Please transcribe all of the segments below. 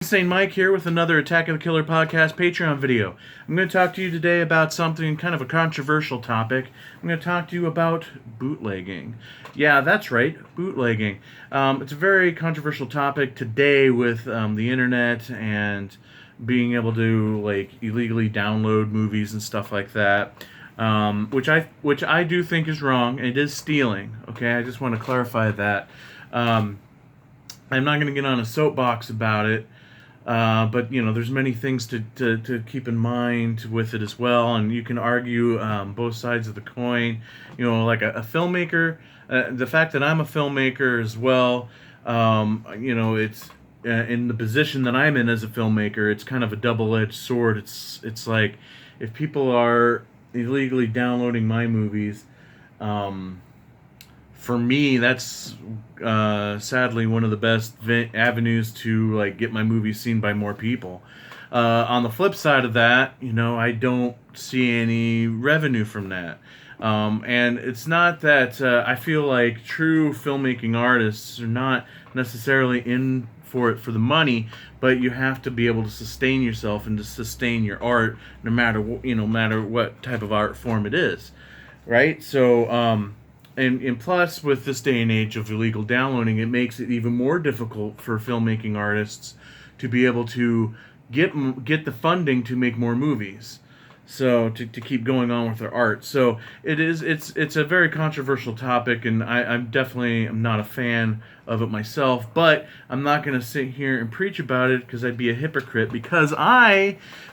Insane Mike here with another Attack of the Killer podcast Patreon video. I'm going to talk to you today about something kind of a controversial topic. I'm going to talk to you about bootlegging. Yeah, that's right, bootlegging. It's a very controversial topic today with the internet and being able to illegally download movies and stuff like that. Which I do think is wrong. It is stealing. Okay, I just want to clarify that. I'm not going to get on a soapbox about it. But there's many things to keep in mind with it as well, and you can argue both sides of the coin. Like a filmmaker, the fact that I'm a filmmaker as well. It's in the position that I'm in as a filmmaker. It's kind of a double-edged sword. It's like if people are illegally downloading my movies. For me, that's sadly one of the best avenues to get my movies seen by more people. On the flip side of that, I don't see any revenue from that. And it's not that I feel like true filmmaking artists are not necessarily in for it for the money, but you have to be able to sustain yourself and to sustain your art, no matter matter what type of art form it is, right? So. And plus, with this day and age of illegal downloading, it makes it even more difficult for filmmaking artists to be able to get the funding to make more movies, so to keep going on with their art. So it's a very controversial topic, and I'm not a fan of it myself. But I'm not going to sit here and preach about it because I'd be a hypocrite. Because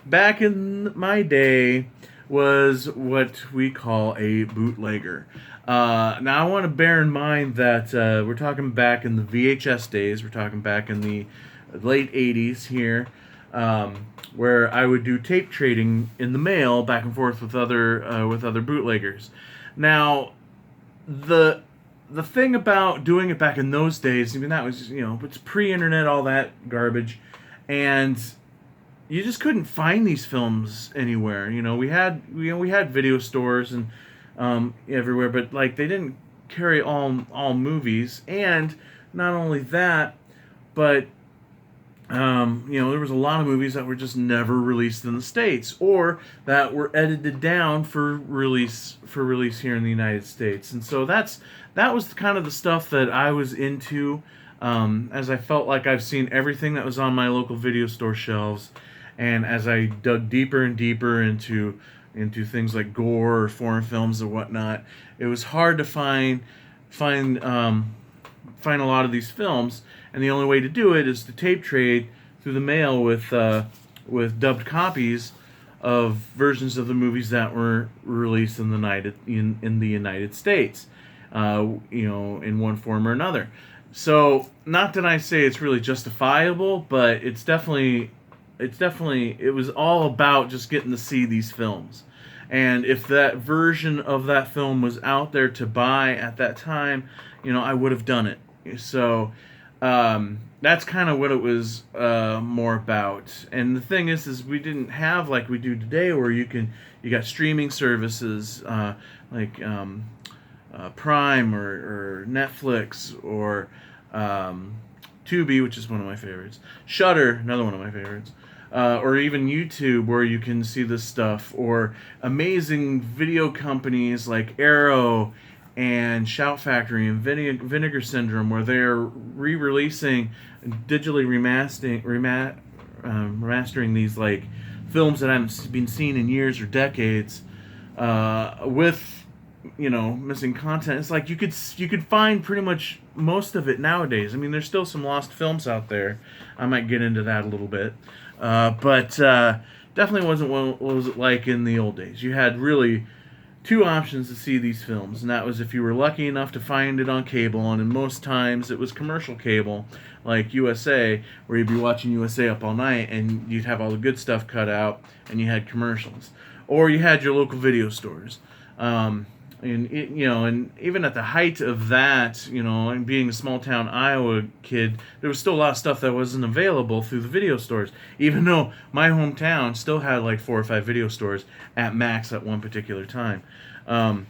back in my day, was what we call a bootlegger. Now, I want to bear in mind that we're talking back in the VHS days. We're talking back in the late 80s here, where I would do tape trading in the mail back and forth with other bootleggers. Now, the thing about doing it back in those days, I mean, that was, it's pre-internet, all that garbage, and you just couldn't find these films anywhere. We had video stores and everywhere, but they didn't carry all movies. And not only that, but there was a lot of movies that were just never released in the States, or that were edited down for release here in the United States. And so that was kind of the stuff that I was into, as I felt like I've seen everything that was on my local video store shelves. And as I dug deeper and deeper into things like gore or foreign films and whatnot, it was hard to find a lot of these films. And the only way to do it is to tape trade through the mail with dubbed copies of versions of the movies that were released in the United States, in one form or another. So, not that I say it's really justifiable, but it was all about just getting to see these films. And if that version of that film was out there to buy at that time, I would have done it. So that's kind of what it was more about. And the thing is we didn't have like we do today, where you got streaming services like Prime or Netflix or Tubi, which is one of my favorites, Shudder, another one of my favorites, or even YouTube, where you can see this stuff, or amazing video companies like Arrow and Shout Factory and Vinegar Syndrome, where they're re-releasing, digitally remastering these films that haven't been seen in years or decades, with missing content. It's like you could find pretty much most of it nowadays. I mean, there's still some lost films out there. I might get into that a little bit, but definitely wasn't what was it like in the old days. You had really two options to see these films, and that was if you were lucky enough to find it on cable, and in most times it was commercial cable, like USA, where you'd be watching USA up all night, and you'd have all the good stuff cut out, and you had commercials, or you had your local video stores. And even at the height of that, and being a small town Iowa kid, there was still a lot of stuff that wasn't available through the video stores. Even though my hometown still had like 4 or 5 video stores at max at one particular time. But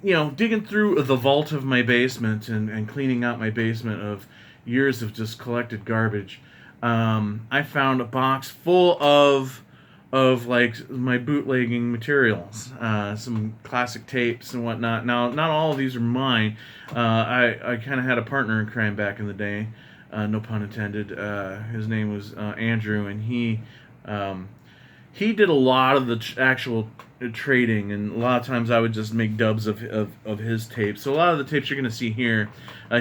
digging through the vault of my basement and cleaning out my basement of years of just collected garbage, I found a box full of like my bootlegging materials, some classic tapes and whatnot. Now, not all of these are mine. I kind of had a partner in crime back in the day, no pun intended. His name was Andrew, and he did a lot of the actual trading, and a lot of times I would just make dubs of his tapes. So a lot of the tapes you're going to see here,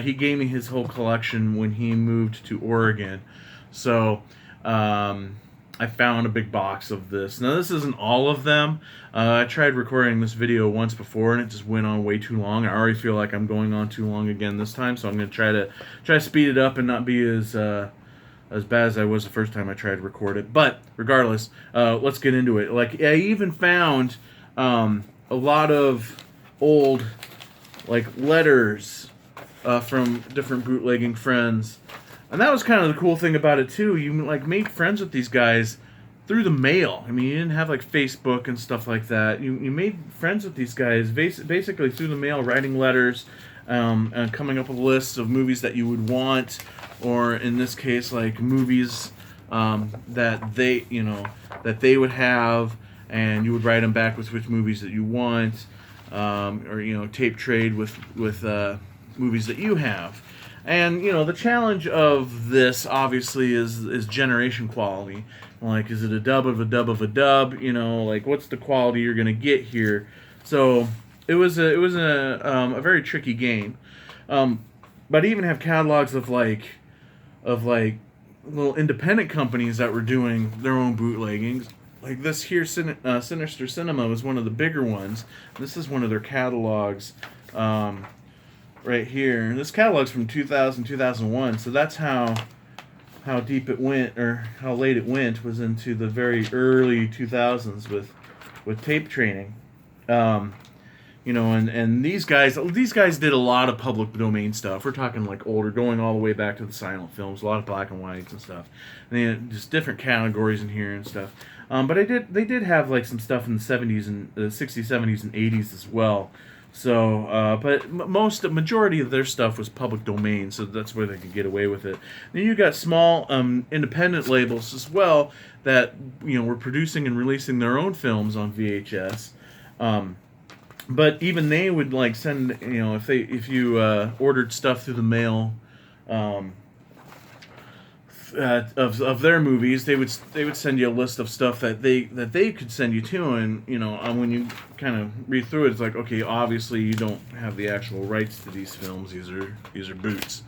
he gave me his whole collection when he moved to Oregon. So I found a big box of this. Now this isn't all of them. I tried recording this video once before and it just went on way too long. I already feel like I'm going on too long again this time, so I'm going to try to speed it up and not be as bad as I was the first time I tried to record it. But regardless, let's get into it. Like, I even found a lot of old like letters from different bootlegging friends. And that was kind of the cool thing about it too. You like made friends with these guys through the mail. I mean, you didn't have like Facebook and stuff like that. You made friends with these guys basically through the mail, writing letters, and coming up with lists of movies that you would want, or in this case, like movies that they would have, and you would write them back with which movies that you want, or tape trade with movies that you have. And the challenge of this obviously is generation quality. Like, is it a dub of a dub of a dub? Like, what's the quality you're gonna get here? So it was a very tricky game. But I even have catalogs of like little independent companies that were doing their own bootleggings. Like this here, Sinister Cinema was one of the bigger ones. This is one of their catalogs. Right here. This catalog's from 2000, 2001, so that's how deep it went, or how late it went, was into the very early 2000s with tape training. And these guys did a lot of public domain stuff. We're talking like older, going all the way back to the silent films, a lot of black and whites and stuff. And they had just different categories in here and stuff. But they did have like some stuff in the 70s and 60s, 70s, and 80s as well. So, but majority of their stuff was public domain, so that's where they could get away with it. Then you got small independent labels as well that were producing and releasing their own films on VHS. But even they would like send if you ordered stuff through the mail. Of their movies, they would send you a list of stuff that they could send you to, and when you kind of read through it, it's like, okay, obviously you don't have the actual rights to these films. These are boots,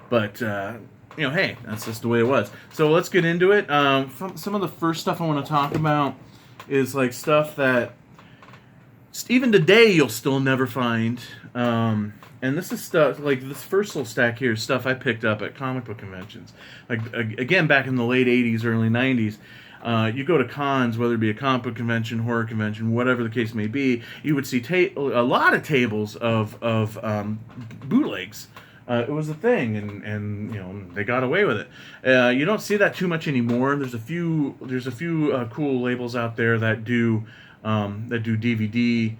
but hey, that's just the way it was. So let's get into it. Some of the first stuff I want to talk about is like stuff that even today you'll still never find. And this is stuff, like this first little stack here is stuff I picked up at comic book conventions. Like, again, back in the late 80s, early 90s, you go to cons, whether it be a comic book convention, horror convention, whatever the case may be, you would see a lot of tables of bootlegs. It was a thing, and they got away with it. You don't see that too much anymore. There's a few cool labels out there that do DVD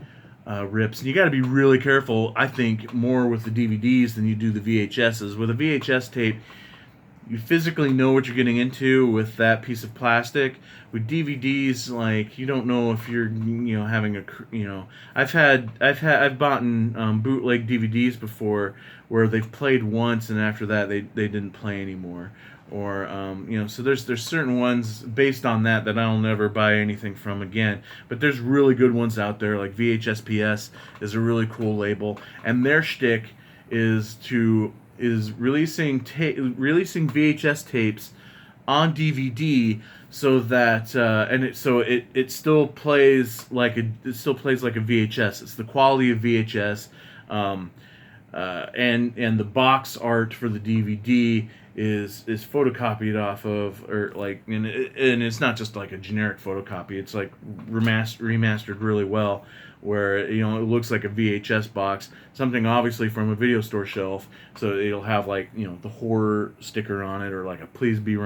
rips, and you got to be really careful, I think, more with the DVDs than you do the VHSs. With a VHS tape, you physically know what you're getting into with that piece of plastic. With DVDs, like, you don't know if you're having I've bought bootleg DVDs before where they've played once and after that they didn't play anymore. Or so there's certain ones based on that I'll never buy anything from again. But there's really good ones out there, like VHSPS is a really cool label, and their shtick is releasing VHS tapes on DVD so that it still plays like a VHS. It's the quality of VHS, and the box art for the DVD is photocopied off of, or like, and it's not just like a generic photocopy. It's like remastered really well, where it looks like a VHS box, something obviously from a video store shelf. So it'll have like the horror sticker on it, or like a please be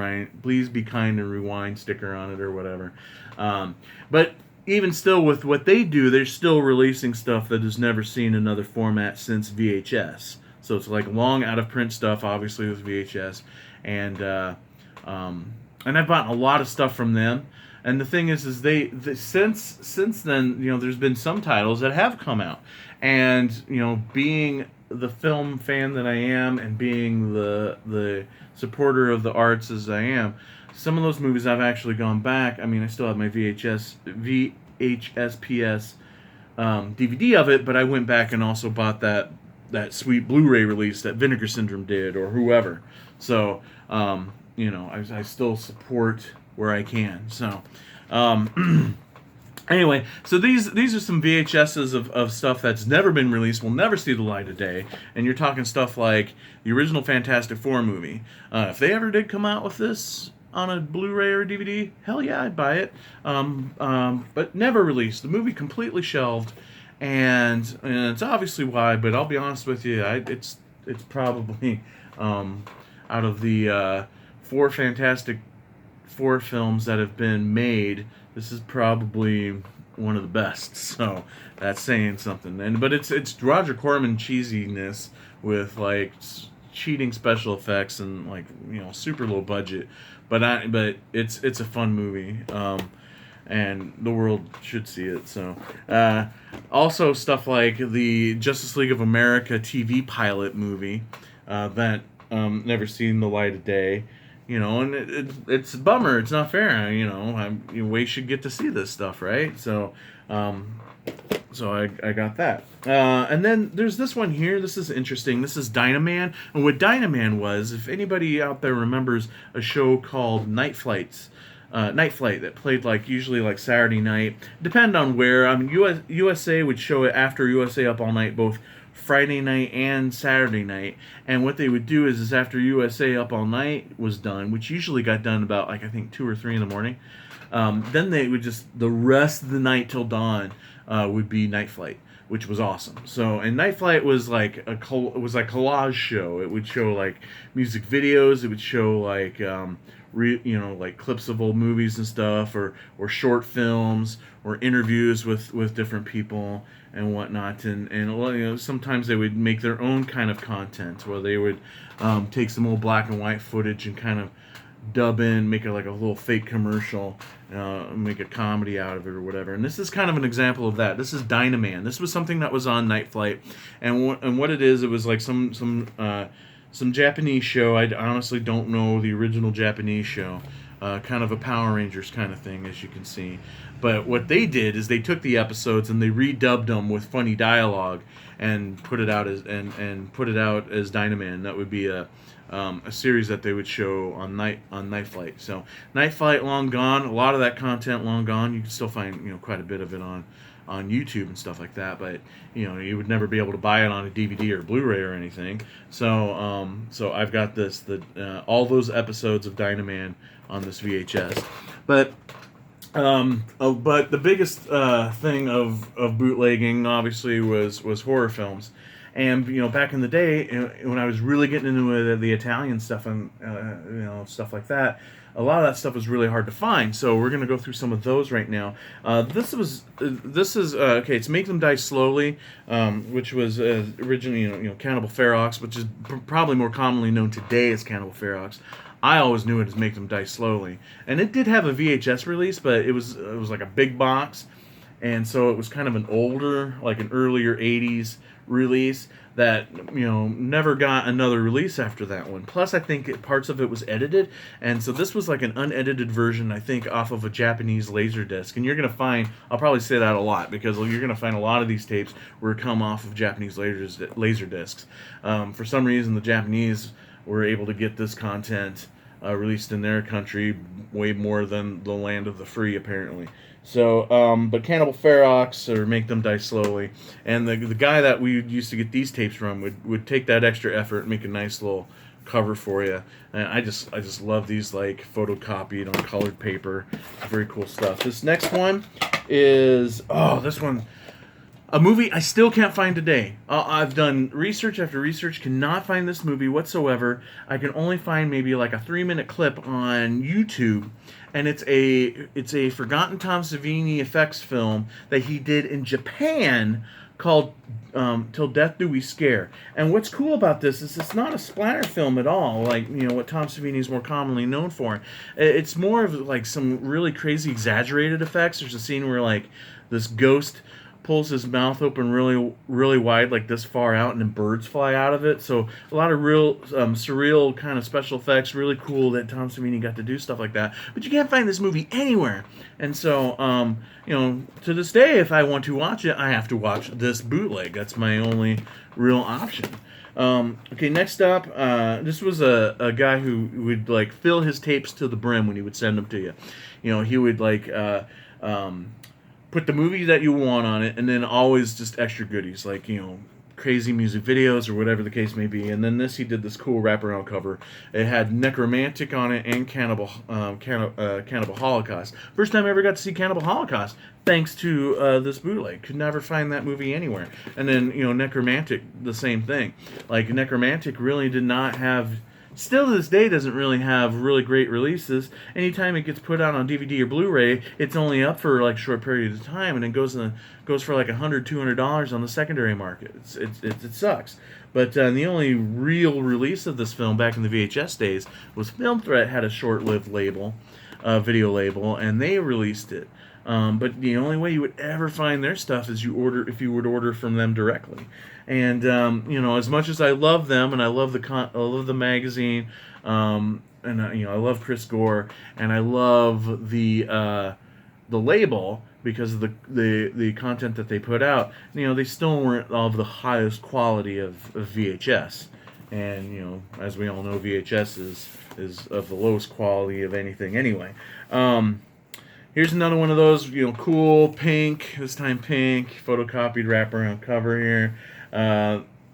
kind and rewind sticker on it, or whatever. But even still, with what they do, they're still releasing stuff that has never seen another format since VHS. So it's like long out of print stuff, obviously, with VHS, and And I've bought a lot of stuff from them. And the thing is since then, there's been some titles that have come out, and being the film fan that I am, and being the supporter of the arts as I am, some of those movies I've actually gone back. I mean, I still have my VHSPS DVD of it, but I went back and also bought that sweet Blu-ray release that Vinegar Syndrome did, or whoever. So I still support where I can. So anyway, so these are some VHSs of stuff that's never been released, will never see the light of day, and you're talking stuff like the original Fantastic Four movie. If they ever did come out with this on a Blu-ray or DVD, hell yeah, I'd buy it. But never released. The movie completely shelved, and it's obviously why. But I'll be honest with you, it's probably out of the four Fantastic Four films that have been made, this is probably one of the best. So that's saying something. But it's Roger Corman cheesiness with like cheating special effects and like super low budget. But it's a fun movie. And the world should see it. So, also stuff like the Justice League of America TV pilot movie that never seen the light of day. And it's a bummer. It's not fair. We should get to see this stuff, right? So, I got that. And then there's this one here. This is interesting. This is Dynaman. And what Dynaman was, if anybody out there remembers a show called Night Flight that played usually Saturday night. Depend on where. I mean, USA would show it after USA Up All Night, both Friday night and Saturday night. And what they would do is after USA Up All Night was done, which usually got done about I think 2 or 3 in the morning, then they would just the rest of the night till dawn would be Night Flight, which was awesome. So, and Night Flight was like a collage show. It would show music videos. It would show clips of old movies and stuff, or short films, or interviews with different people and whatnot. And sometimes they would make their own kind of content, where they would take some old black and white footage and kind of dub in, make it like a little fake commercial, make a comedy out of it or whatever. And this is kind of an example of that. This is Dynaman. This was something that was on Night Flight, and what it is, it was like some Japanese show. I honestly don't know the original Japanese show. Kind of a Power Rangers kind of thing, as you can see. But what they did is they took the episodes and they redubbed them with funny dialogue and put it out as Dynaman. That would be a series that they would show on Night Flight. So Night Flight long gone. A lot of that content long gone. You can still find quite a bit of it on YouTube and stuff like that, but you would never be able to buy it on a DVD or Blu-ray or anything. So I've got all those episodes of Dynaman on this VHS. But the biggest thing of bootlegging obviously was horror films. And back in the day, when I was really getting into the Italian stuff and stuff like that, a lot of that stuff was really hard to find. So we're gonna go through some of those right now. This is okay. It's Make Them Die Slowly, which was originally Cannibal Ferox, which is probably more commonly known today as Cannibal Ferox. I always knew it as Make Them Die Slowly, and it did have a VHS release, but it was like a big box, and so it was kind of an older, like an earlier '80s release that never got another release after that one. Plus, I think parts of it was edited, and so this was like an unedited version, I think, off of a Japanese Laserdisc. And you're gonna find, I'll probably say that a lot, because you're gonna find a lot of these tapes were come off of Japanese Laserdiscs. For some reason, the Japanese were able to get this content released in their country way more than the land of the free, apparently. So, but Cannibal Ferox or Make Them Die Slowly, and the guy that we used to get these tapes from would take that extra effort and make a nice little cover for you. And I just love these, photocopied on colored paper. Very cool stuff. This next one is this one. A movie I still can't find today. I've done research after research, cannot find this movie whatsoever. I can only find maybe like a 3-minute clip on YouTube, and it's a forgotten Tom Savini effects film that he did in Japan called Till Death Do We Scare. And what's cool about this is it's not a splatter film at all, like what Tom Savini is more commonly known for. It's more of like some really crazy exaggerated effects. There's a scene where like this ghost pulls his mouth open really wide, like this far out, and then birds fly out of it. So a lot of real surreal kind of special effects. Really cool that Tom Savini got to do stuff like that. But you can't find this movie anywhere. And so to this day, if I want to watch it, I have to watch this bootleg. That's my only real option. Okay, next up, this was a guy who would like fill his tapes to the brim when he would send them to you. He would like put the movie that you want on it, and then always just extra goodies like crazy music videos or whatever the case may be. And then he did this cool wraparound cover. It had Necromantic on it and Cannibal Holocaust. First time I ever got to see Cannibal Holocaust, thanks to this bootleg. Could never find that movie anywhere. And then Necromantic, the same thing. Like Necromantic really did not have. Still to this day doesn't really have really great releases. Anytime it gets put out on DVD or Blu-ray, it's only up for like a short period of time, and it goes for like $100-$200 on the secondary market. It sucks. But the only real release of this film back in the VHS days was Film Threat had a short-lived video label, and they released it. But the only way you would ever find their stuff is if you would order from them directly. And as much as I love them and I love the magazine, and I love Chris Gore and I love the label because of the content that they put out. They still weren't of the highest quality of VHS. And as we all know, VHS is of the lowest quality of anything anyway. Here's another one of those, cool pink, this time pink, photocopied wraparound cover here.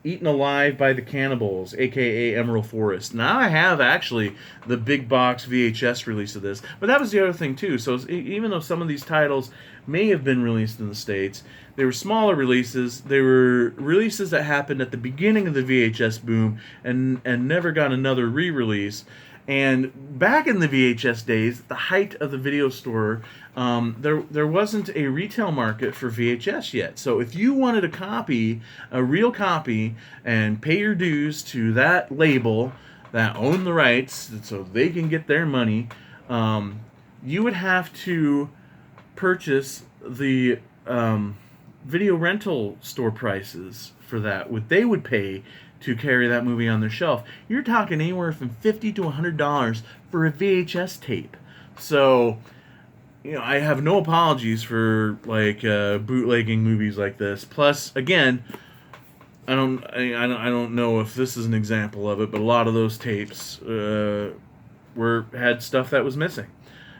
Eaten Alive by the Cannibals, a.k.a. Emerald Forest. Now I have actually the big box VHS release of this, but that was the other thing too. So even though some of these titles may have been released in the States, they were smaller releases. They were releases that happened at the beginning of the VHS boom and never got another re-release. And back in the VHS days, the height of the video store, there wasn't a retail market for VHS yet. So if you wanted a real copy, and pay your dues to that label that owned the rights so they can get their money, you would have to purchase the video rental store prices for that, what they would pay to carry that movie on their shelf. You're talking anywhere from $50 to $100 for a VHS tape. So, I have no apologies for like bootlegging movies like this. Plus, again, I don't know if this is an example of it, but a lot of those tapes had stuff that was missing.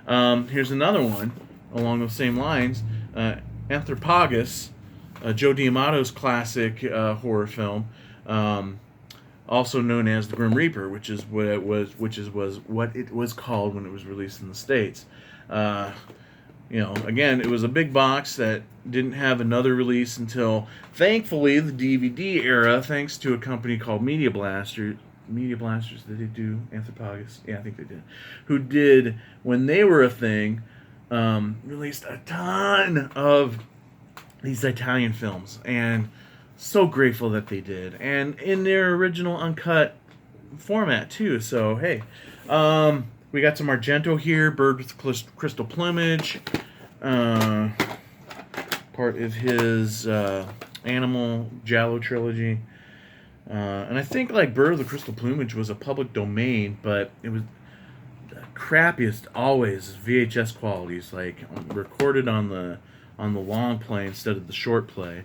Here's another one along those same lines. Anthrophagus, Joe D'Amato's classic horror film. Also known as The Grim Reaper, which is what it was called when it was released in the States. Again, it was a big box that didn't have another release until, thankfully, the DVD era, thanks to a company called Media Blasters. Did they do Anthrophagus? Yeah, I think they did. Who did, when they were a thing, released a ton of these Italian films, and so grateful that they did, and in their original uncut format too. So hey, we got some Argento here, Bird with Crystal Plumage, part of his Animal Giallo trilogy, and I think like Bird with the Crystal Plumage was a public domain, but it was the crappiest always VHS qualities, like recorded on the long play instead of the short play.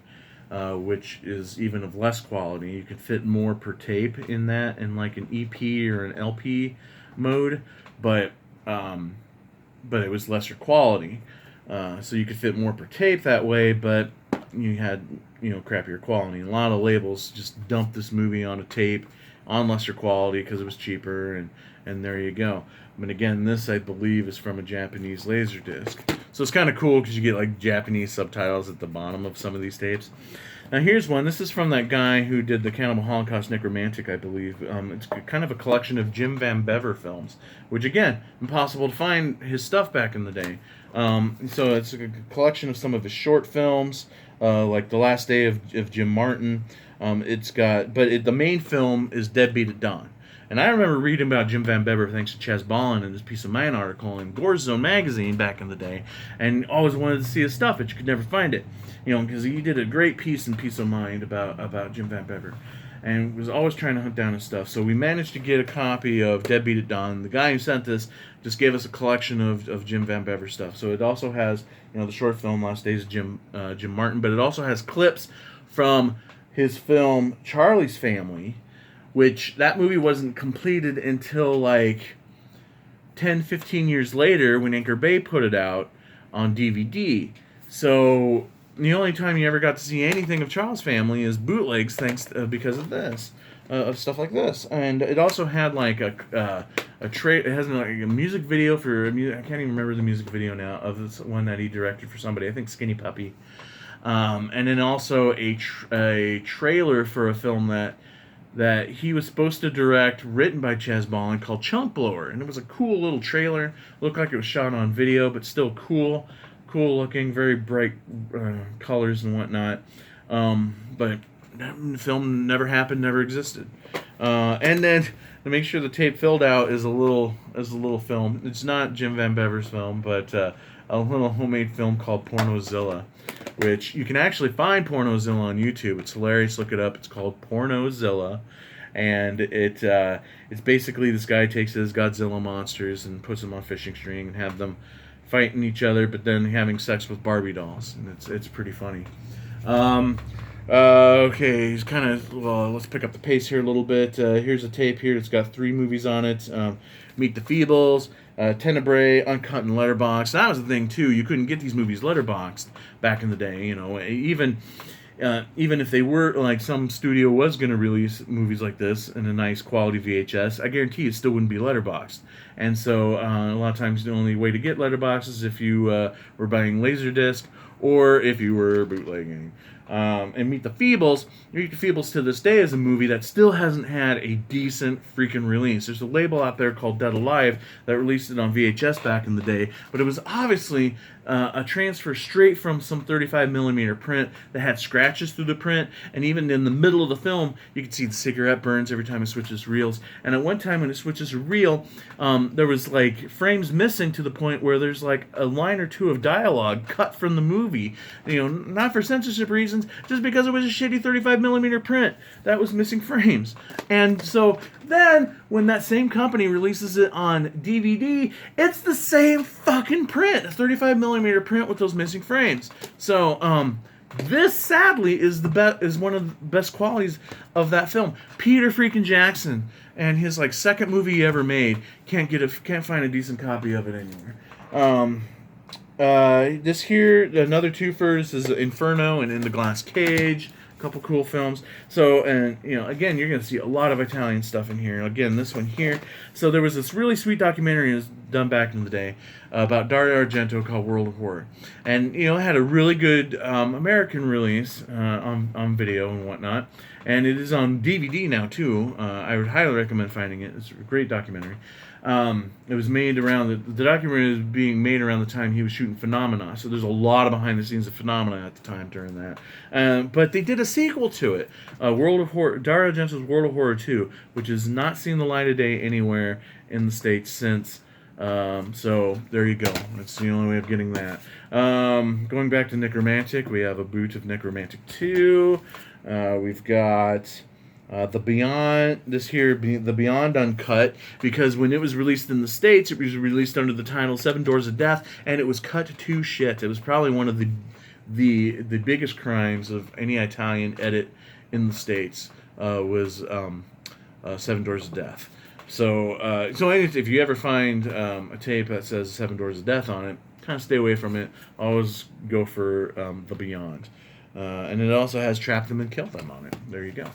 Which is even of less quality. You could fit more per tape in that, in like an EP or an LP mode, but it was lesser quality. So you could fit more per tape that way, but you had crappier quality. And a lot of labels just dumped this movie on a tape on lesser quality because it was cheaper, and there you go. But again, this I believe is from a Japanese Laserdisc. So it's kind of cool because you get like Japanese subtitles at the bottom of some of these tapes. Now here's one. This is from that guy who did the Cannibal Holocaust Necromantic, I believe. It's kind of a collection of Jim Van Bever films, which again, impossible to find his stuff back in the day. So it's a collection of some of his short films, like The Last Day of Jim Martin. The main film is Deadbeat at Dawn. And I remember reading about Jim Van Bever thanks to Chaz Ballin in this Piece of Mind article in Gore Zone magazine back in the day, and always wanted to see his stuff, but you could never find it, because he did a great piece in Piece of Mind about Jim Van Bever, and was always trying to hunt down his stuff. So we managed to get a copy of Deadbeat at Dawn. The guy who sent this just gave us a collection of Jim Van Bever stuff. So it also has the short film Last Days of Jim Martin, but it also has clips from his film Charlie's Family, which that movie wasn't completed until like 10, 15 years later when Anchor Bay put it out on DVD. So the only time you ever got to see anything of Charles Family is bootlegs, because of this, of stuff like this. And it also had like it has like a music video for I can't even remember the music video now of this one that he directed for somebody. I think Skinny Puppy. And then also a trailer for a film that he was supposed to direct, written by Chaz Ballin, called Chunk Blower. And it was a cool little trailer. Looked like it was shot on video, but still cool looking, very bright colors and whatnot. But the film never happened, never existed. And then to make sure the tape filled out is a little film. It's not Jim Van Bever's film, but a little homemade film called Pornozilla, which you can actually find Pornozilla on YouTube. It's hilarious. Look it up. It's called Pornozilla, and it's basically this guy takes his Godzilla monsters and puts them on fishing string and have them fighting each other, but then having sex with Barbie dolls, and it's pretty funny. Okay, he's kind of let's pick up the pace here a little bit. Here's a tape here. It's got 3 movies on it. Meet the Feebles, Tenebrae, Uncut, and Letterboxd. That was the thing too. You couldn't get these movies letterboxed back in the day. Even if they were like some studio was going to release movies like this in a nice quality VHS, I guarantee it still wouldn't be letterboxed. And so a lot of times the only way to get letterboxed is if you were buying Laserdisc or if you were bootlegging. And Meet the Feebles to this day is a movie that still hasn't had a decent freaking release. There's a label out there called Dead Alive that released it on VHS back in the day, but it was obviously a transfer straight from some 35mm print that had scratches through the print, and even in the middle of the film, you could see the cigarette burns every time it switches to reels. And at one time when it switches to reel, there was like frames missing to the point where there's like a line or two of dialogue cut from the movie, not for censorship reasons, just because it was a shitty 35mm print that was missing frames. And so then when that same company releases it on DVD, it's the same fucking print, a 35mm print with those missing frames. So this sadly is one of the best qualities of that film. Peter freaking Jackson and his like second movie he ever made can't find a decent copy of it anywhere. This here, another twofers is Inferno and In the Glass Cage. A couple cool films. So, and again, you're going to see a lot of Italian stuff in here. Again, this one here. So there was this really sweet documentary that was done back in the day about Dario Argento called World of Horror. And, it had a really good American release on video and whatnot. And it is on DVD now, too. I would highly recommend finding it. It's a great documentary. It was made around the documentary was being made around the time he was shooting Phenomena, so there's a lot of behind the scenes of Phenomena at the time during that. But they did a sequel to it, World of Horror, Dario Argento's World of Horror 2, which has not seen the light of day anywhere in the States since. So there you go. That's the only way of getting that. Going back to Necromantic, we have a boot of Necromantic 2. We've got the Beyond, the Beyond Uncut, because when it was released in the States, it was released under the title Seven Doors of Death, and it was cut to shit. It was probably one of the biggest crimes of any Italian edit in the States, was Seven Doors of Death. So if you ever find a tape that says Seven Doors of Death on it, kind of stay away from it. Always go for the Beyond. And it also has Trap Them and Kill Them on it. There you go.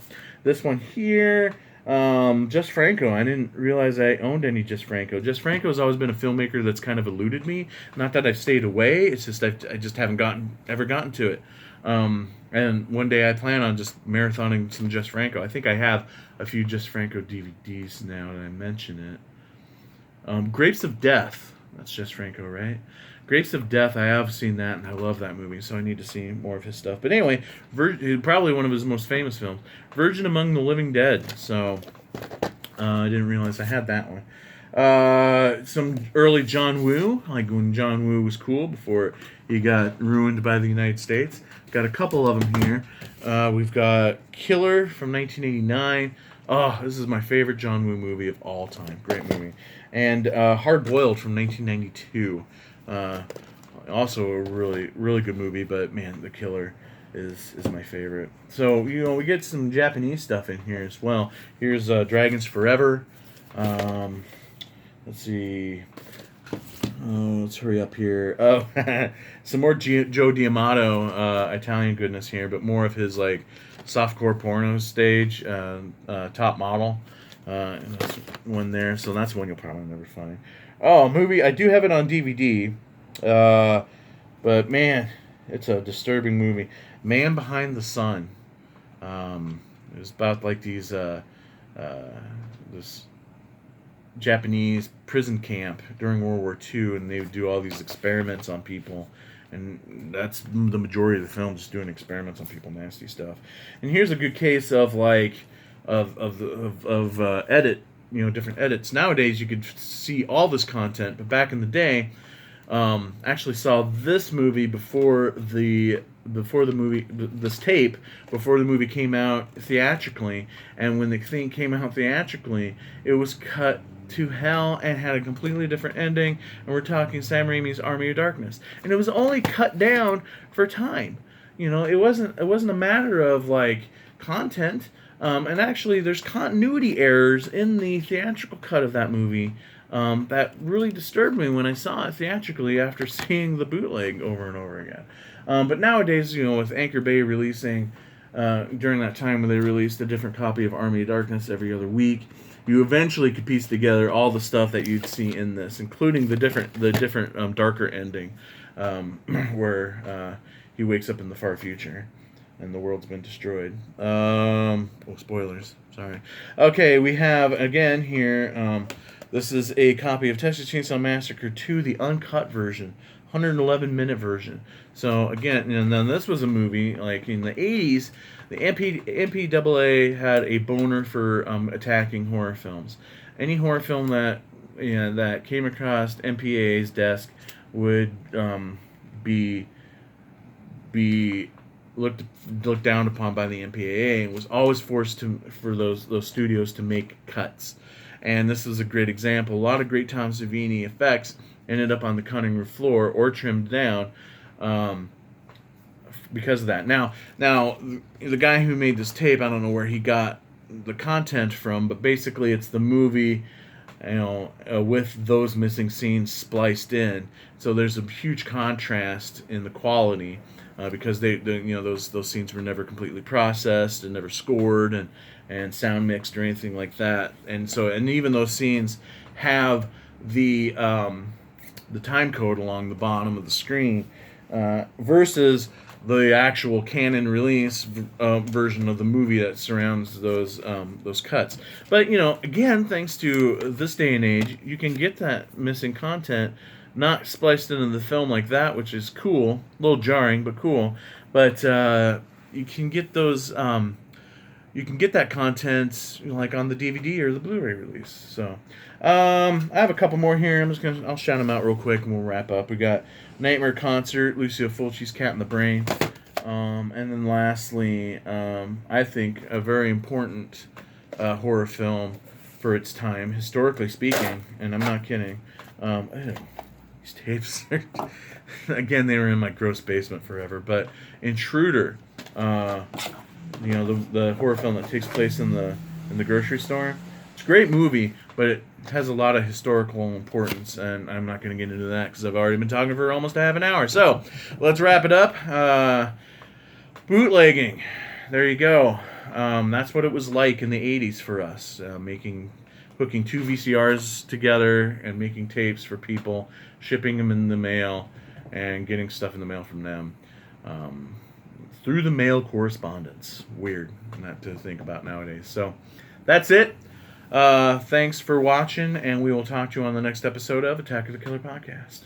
This one here, Jess Franco. I didn't realize I owned any Jess Franco. Jess Franco has always been a filmmaker that's kind of eluded me. Not that I've stayed away. It's just I just haven't ever gotten to it. And one day I plan on just marathoning some Jess Franco. I think I have a few Jess Franco DVDs now that I mention it. Grapes of Death That's just Franco, right? Grapes of Death, I have seen that, and I love that movie, so I need to see more of his stuff. But anyway, probably one of his most famous films, Virgin Among the Living Dead. So I didn't realize I had that one. Some early John Woo, like when John Woo was cool before he got ruined by the United States. Got a couple of them here. We've got Killer from 1989. Oh, this is my favorite John Woo movie of all time. Great movie. And Hard Boiled from 1992. Also a really, really good movie, but man, The Killer is my favorite. So, we get some Japanese stuff in here as well. Here's Dragons Forever. Let's see. Oh, let's hurry up here. Oh, some more Joe D'Amato Italian goodness here, but more of his like softcore porno stage. Top Model. And that's one there, so that's one you'll probably never find. Oh, movie. I do have it on DVD, but man, it's a disturbing movie. Man Behind the Sun. It was about like these this Japanese prison camp during World War II, and they would do all these experiments on people, and that's the majority of the film, just doing experiments on people, nasty stuff. And here's a good case of like of edit, different edits. Nowadays you could see all this content, but back in the day, actually saw this movie before the movie, this tape before the movie came out theatrically, and when the thing came out theatrically, it was cut to hell and had a completely different ending, and we're talking Sam Raimi's Army of Darkness, and it was only cut down for time. It wasn't a matter of like content, and actually there's continuity errors in the theatrical cut of that movie that really disturbed me when I saw it theatrically after seeing the bootleg over and over again. But nowadays, with Anchor Bay releasing during that time when they released a different copy of Army of Darkness every other week, you eventually could piece together all the stuff that you'd see in this, including the different darker ending, where he wakes up in the far future, and the world's been destroyed. Spoilers. Sorry. Okay, we have again here. This is a copy of Texas Chainsaw Massacre 2, the uncut version, 111-minute version. So again, and then this was a movie like in the 80s. The MPAA had a boner for attacking horror films. Any horror film that that came across MPAA's desk would be looked down upon by the MPAA, and was always forced for those studios to make cuts. And this is a great example. A lot of great Tom Savini effects ended up on the cutting room floor or trimmed down because of that. Now, the guy who made this tape, I don't know where he got the content from, but basically it's the movie, with those missing scenes spliced in. So there's a huge contrast in the quality because those scenes were never completely processed and never scored and sound mixed or anything like that. And even those scenes have the time code along the bottom of the screen versus the actual canon release version of the movie that surrounds those cuts. But again, thanks to this day and age, you can get that missing content not spliced into the film like that, which is cool, a little jarring, but cool. But you can get those. You can get that content like on the DVD or the Blu-ray release. So I have a couple more here. I'll shout them out real quick and we'll wrap up. We got Nightmare Concert, Lucio Fulci's Cat in the Brain, and then lastly, I think a very important horror film for its time, historically speaking, and I'm not kidding. These tapes, again, they were in my gross basement forever. But Intruder. The horror film that takes place in the grocery store. It's a great movie, but it has a lot of historical importance, and I'm not going to get into that because I've already been talking for almost a half an hour. So let's wrap it up. Bootlegging. There you go. That's what it was like in the 80s for us, hooking two VCRs together and making tapes for people, shipping them in the mail, and getting stuff in the mail from them. Through the mail correspondence. Weird not to think about nowadays. So that's it. Thanks for watching, and we will talk to you on the next episode of Attack of the Killer Podcast.